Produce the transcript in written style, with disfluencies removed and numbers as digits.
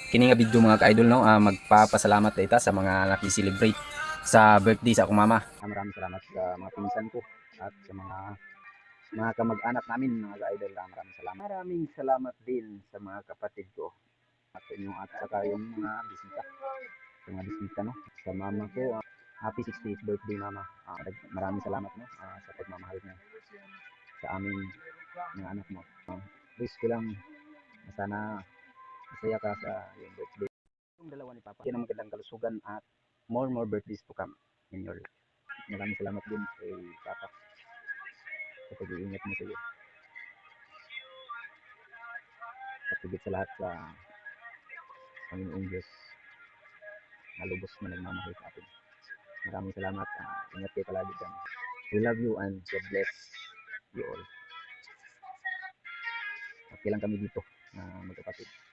kini nga video mga ka-idol no, magpapasalamat ita sa mga naki-celebrate sa birthday sa akong mama. Maraming salamat sa mga pinsan ko at sa mga kamag-anak namin mga ka-idol. Maraming salamat. Maraming salamat din sa mga kapatid ko at sa inyo at saka yung mga bisita. Sa mga bisita no, sa mama ko. Happy 60th birthday mama. Maraming salamat no sa pagmamahal niyo sa aming mga anak mo. Wish ko lang na sana masaya ka sa iyong birthday. Yung dalawa ni Papa. Yan ang magandang kalusugan at more birthdays to come in your life. Maraming salamat din kay Papa sa pag-iingat mo sa iyo. At higit sa lahat sa Panginoong Diyos na lubos na nagmamahal sa atin. Maraming salamat. Ingat kayo palagi dyan. We love you and God bless you all. Okay lang kami dito, magkapatid.